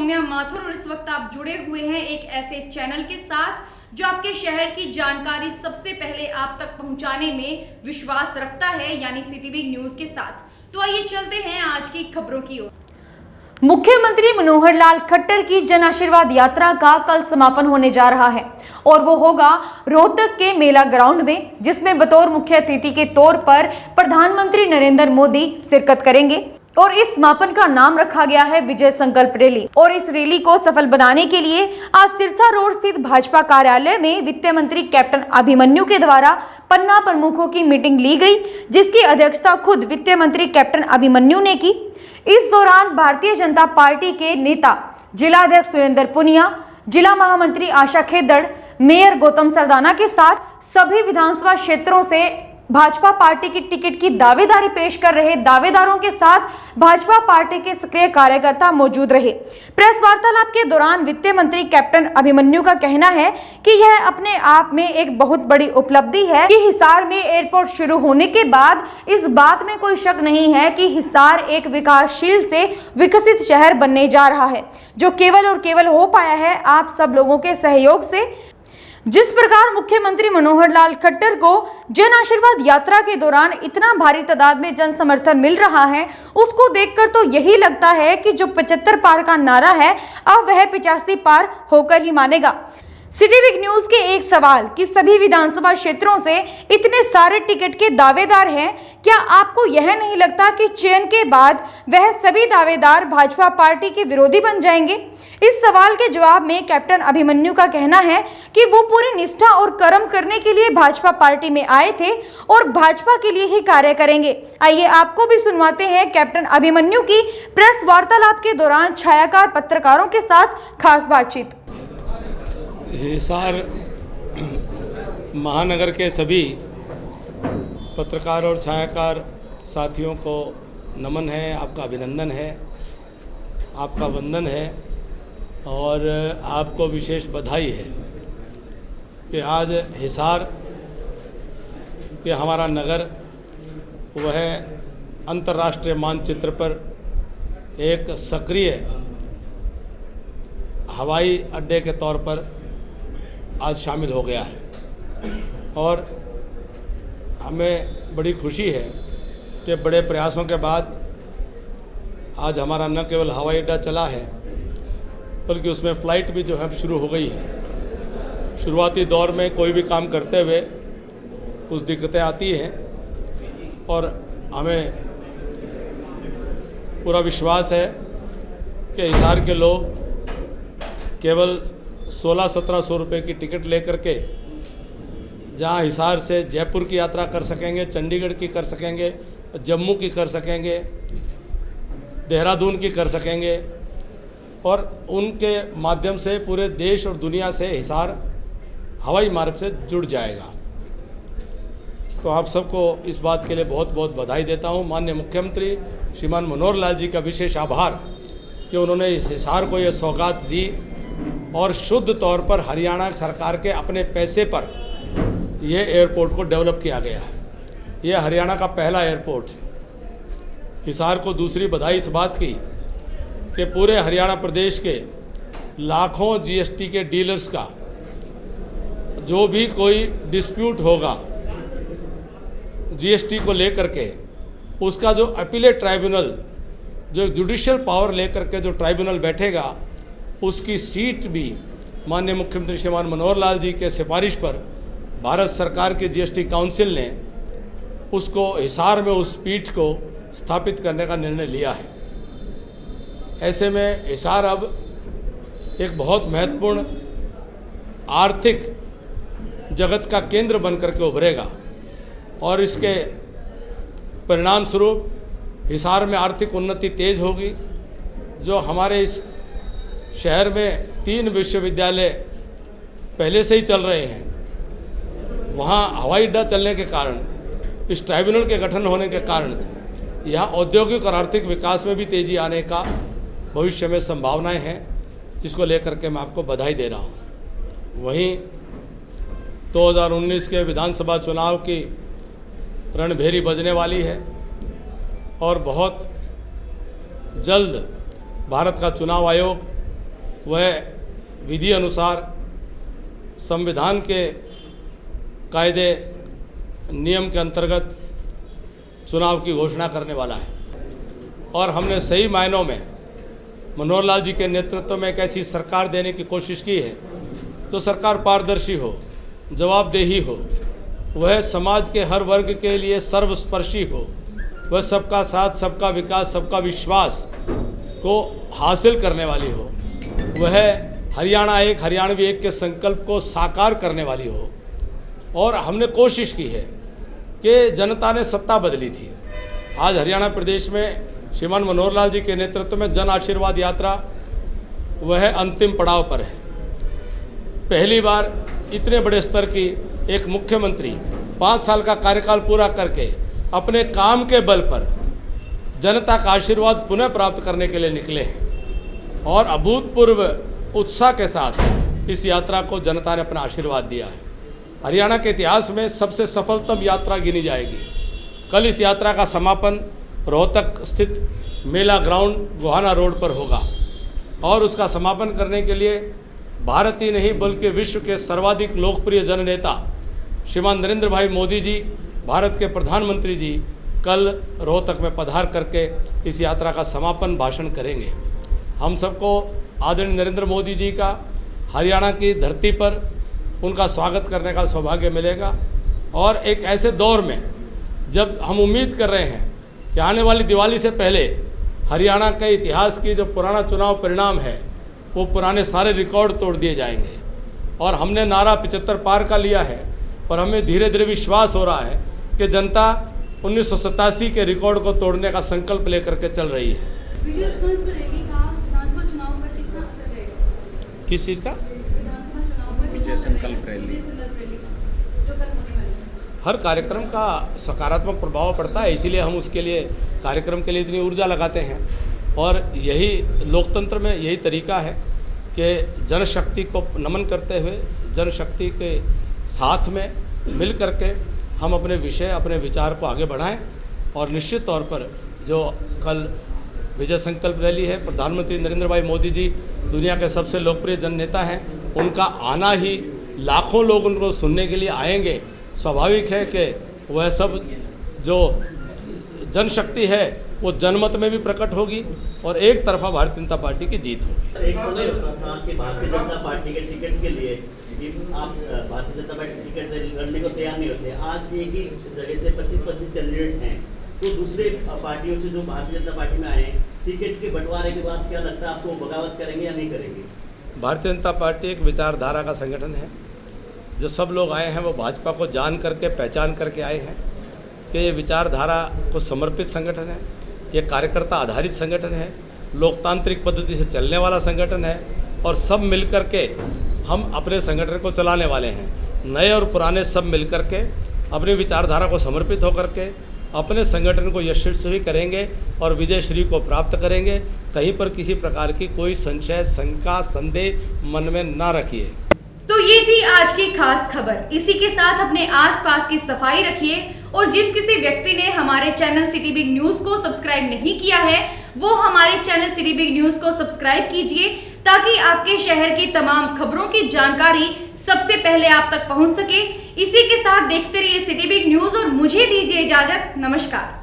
सौम्या माथुर और इस वक्त आप जुड़े हुए हैं एक ऐसे चैनल के साथ जो आपके शहर की जानकारी सबसे पहले आप तक पहुंचाने में विश्वास रखता है, यानी सीटीवी न्यूज के साथ। तो आइए चलते हैं आज की खबरों की ओर। मुख्यमंत्री मनोहर लाल खट्टर की जन आशीर्वाद यात्रा का कल समापन होने जा रहा है और वो होगा रोहतक के मेला ग्राउंड में, जिसमें बतौर मुख्य अतिथि के तौर पर प्रधानमंत्री नरेंद्र मोदी शिरकत करेंगे और इस समापन का नाम रखा गया है विजय संकल्प रैली। और इस रैली को सफल बनाने के लिए आज सिरसा रोड स्थित भाजपा कार्यालय में वित्त मंत्री कैप्टन अभिमन्यु के द्वारा पन्ना प्रमुखों की मीटिंग ली गई, जिसकी अध्यक्षता खुद वित्त मंत्री कैप्टन अभिमन्यु ने की। इस दौरान भारतीय जनता पार्टी के नेता जिला अध्यक्ष सुरेंद्र पुनिया, जिला महामंत्री आशा खेदड़, मेयर गौतम सरदाना के साथ सभी विधानसभा क्षेत्रों से भाजपा पार्टी की टिकट की दावेदारी पेश कर रहे दावेदारों के साथ भाजपा पार्टी के सक्रिय कार्यकर्ता मौजूद रहे। प्रेस वार्तालाप के दौरान वित्त मंत्री कैप्टन अभिमन्यु का कहना है कि यह अपने आप में एक बहुत बड़ी उपलब्धि है कि हिसार में एयरपोर्ट शुरू होने के बाद इस बात में कोई शक नहीं है कि हिसार एक विकासशील से विकसित शहर बनने जा रहा है, जो केवल और केवल हो पाया है आप सब लोगों के सहयोग से। जिस प्रकार मुख्यमंत्री मनोहर लाल खट्टर को जन आशीर्वाद यात्रा के दौरान इतना भारी तादाद में जन समर्थन मिल रहा है, उसको देखकर तो यही लगता है कि जो 75 पार का नारा है अब वह 85 पार होकर ही मानेगा। सिटीवी न्यूज के एक सवाल कि सभी विधानसभा क्षेत्रों से इतने सारे टिकट के दावेदार हैं, क्या आपको यह नहीं लगता कि चयन के बाद वह सभी दावेदार भाजपा पार्टी के विरोधी बन जाएंगे? इस सवाल के जवाब में कैप्टन अभिमन्यु का कहना है कि वो पूरी निष्ठा और कर्म करने के लिए भाजपा पार्टी में आए थे और भाजपा के लिए ही कार्य करेंगे। आइए आपको भी सुनवाते हैं कैप्टन अभिमन्यु की प्रेस वार्तालाप के दौरान छायाकार पत्रकारों के साथ खास बातचीत। हिसार महानगर के सभी पत्रकार और छायाकार साथियों को नमन है, आपका अभिनंदन है, आपका वंदन है और आपको विशेष बधाई है कि आज हिसार के हमारा नगर वह अंतर्राष्ट्रीय मानचित्र पर एक सक्रिय हवाई अड्डे के तौर पर आज शामिल हो गया है और हमें बड़ी खुशी है कि बड़े प्रयासों के बाद आज हमारा न केवल हवाई अड्डा चला है बल्कि उसमें फ़्लाइट भी जो है शुरू हो गई है। शुरुआती दौर में कोई भी काम करते हुए कुछ दिक्कतें आती हैं और हमें पूरा विश्वास है कि हिसार के लोग केवल 1600-1700 रुपये की टिकट लेकर के जहां हिसार से जयपुर की यात्रा कर सकेंगे, चंडीगढ़ की कर सकेंगे, जम्मू की कर सकेंगे, देहरादून की कर सकेंगे और उनके माध्यम से पूरे देश और दुनिया से हिसार हवाई मार्ग से जुड़ जाएगा। तो आप सबको इस बात के लिए बहुत बहुत बधाई देता हूं। माननीय मुख्यमंत्री श्रीमान मनोहर लाल जी का विशेष आभार कि उन्होंने इस हिसार को ये सौगात दी और शुद्ध तौर पर हरियाणा सरकार के अपने पैसे पर ये एयरपोर्ट को डेवलप किया गया है। ये हरियाणा का पहला एयरपोर्ट है। हिसार को दूसरी बधाई इस बात की कि पूरे हरियाणा प्रदेश के लाखों जीएसटी के डीलर्स का जो भी कोई डिस्प्यूट होगा जीएसटी को लेकर के, उसका जो अपीलेट ट्राइब्यूनल, जो जुडिशियल पावर लेकर के जो ट्राइब्यूनल बैठेगा, उसकी सीट भी माननीय मुख्यमंत्री श्रीमान मनोहर लाल जी के सिफारिश पर भारत सरकार के जीएसटी काउंसिल ने उसको हिसार में उस पीठ को स्थापित करने का निर्णय लिया है। ऐसे में हिसार अब एक बहुत महत्वपूर्ण आर्थिक जगत का केंद्र बनकर के उभरेगा और इसके परिणाम स्वरूप हिसार में आर्थिक उन्नति तेज होगी। जो हमारे इस शहर में 3 विश्वविद्यालय पहले से ही चल रहे हैं, वहाँ हवाई अड्डा चलने के कारण, इस ट्राइब्यूनल के गठन होने के कारण यहाँ औद्योगिक और आर्थिक विकास में भी तेज़ी आने का भविष्य में संभावनाएं हैं, जिसको लेकर के मैं आपको बधाई दे रहा हूँ। वहीं 2019 के विधानसभा चुनाव की रणभेरी बजने वाली है और बहुत जल्द भारत का चुनाव आयोग वह विधि अनुसार संविधान के कायदे नियम के अंतर्गत चुनाव की घोषणा करने वाला है। और हमने सही मायनों में मनोहर लाल जी के नेतृत्व में एक ऐसी सरकार देने की कोशिश की है तो सरकार पारदर्शी हो, जवाबदेही हो, वह समाज के हर वर्ग के लिए सर्वस्पर्शी हो, वह सबका साथ, सबका विकास, सबका विश्वास को हासिल करने वाली हो, वह हरियाणा एक, हरियाणवी एक के संकल्प को साकार करने वाली हो। और हमने कोशिश की है कि जनता ने सत्ता बदली थी। आज हरियाणा प्रदेश में श्रीमान मनोहर लाल जी के नेतृत्व में जन आशीर्वाद यात्रा वह अंतिम पड़ाव पर है। पहली बार इतने बड़े स्तर की एक मुख्यमंत्री 5 साल का कार्यकाल पूरा करके अपने काम के बल पर जनता का आशीर्वाद पुनः प्राप्त करने के लिए निकले हैं और अभूतपूर्व उत्साह के साथ इस यात्रा को जनता ने अपना आशीर्वाद दिया है। हरियाणा के इतिहास में सबसे सफलतम यात्रा गिनी जाएगी। कल इस यात्रा का समापन रोहतक स्थित मेला ग्राउंड गोहाना रोड पर होगा और उसका समापन करने के लिए भारत ही नहीं बल्कि विश्व के सर्वाधिक लोकप्रिय जननेता श्रीमान नरेंद्र भाई मोदी जी, भारत के प्रधानमंत्री जी कल रोहतक में पधार करके इस यात्रा का समापन भाषण करेंगे। हम सबको आदरणीय नरेंद्र मोदी जी का हरियाणा की धरती पर उनका स्वागत करने का सौभाग्य मिलेगा। और एक ऐसे दौर में जब हम उम्मीद कर रहे हैं कि आने वाली दिवाली से पहले हरियाणा के इतिहास की जो पुराना चुनाव परिणाम है वो पुराने सारे रिकॉर्ड तोड़ दिए जाएंगे और हमने नारा 75 पार का लिया है और हमें धीरे धीरे विश्वास हो रहा है कि जनता 1987 के रिकॉर्ड को तोड़ने का संकल्प लेकर के चल रही है। किस चीज़ का? विजय संकल्प रैली। हर कार्यक्रम का सकारात्मक प्रभाव पड़ता है, इसीलिए हम उसके लिए कार्यक्रम के लिए इतनी ऊर्जा लगाते हैं। और यही लोकतंत्र में यही तरीका है कि जनशक्ति को नमन करते हुए जनशक्ति के साथ में मिल करके हम अपने विषय, अपने विचार को आगे बढ़ाएं। और निश्चित तौर पर जो कल विजय संकल्प रैली है, प्रधानमंत्री नरेंद्र भाई मोदी जी दुनिया के सबसे लोकप्रिय जननेता हैं, उनका आना ही लाखों लोग उनको सुनने के लिए आएंगे। स्वाभाविक है कि वह सब जो जनशक्ति है वो जनमत में भी प्रकट होगी और एक तरफा भारतीय जनता पार्टी की जीत होगी। एक समय होता था कि भारतीय जनता पार्टी के टिकट के लिए आप भारतीय जनता पार्टी टिकट लड़ने को तैयार नहीं होते। आज एक ही जगह से 25-25 कैंडिडेट हैं, तो दूसरे पार्टियों से जो भारतीय जनता पार्टी में आए टिकट के बंटवारे के बाद क्या लगता है आपको बगावत करेंगे या नहीं करेंगे? भारतीय जनता पार्टी एक विचारधारा का संगठन है। जो सब लोग आए हैं वो भाजपा को जान करके, पहचान करके आए हैं कि ये विचारधारा को समर्पित संगठन है, ये कार्यकर्ता आधारित संगठन है, लोकतांत्रिक पद्धति से चलने वाला संगठन है और सब मिलकर के हम अपने संगठन को चलाने वाले हैं। नए और पुराने सब मिलकर के अपनी विचारधारा को समर्पित होकर के अपने संगठन को यशस्वी करेंगे और विजय श्री को प्राप्त करेंगे। कहीं पर किसी प्रकार की कोई संशय, शंका, संदेह मन में ना रखिए। तो ये थी आज की खास खबर। इसी के साथ अपने आसपास की सफाई रखिए और जिस किसी व्यक्ति ने हमारे चैनल सिटी बिग न्यूज को सब्सक्राइब नहीं किया है वो हमारे चैनल सिटी बिग न्यूज को सब्सक्राइब कीजिए ताकि आपके शहर की तमाम खबरों की जानकारी सबसे पहले आप तक पहुंच सके। इसी के साथ देखते रहिए सिटी बिग न्यूज और मुझे दीजिए इजाजत। नमस्कार।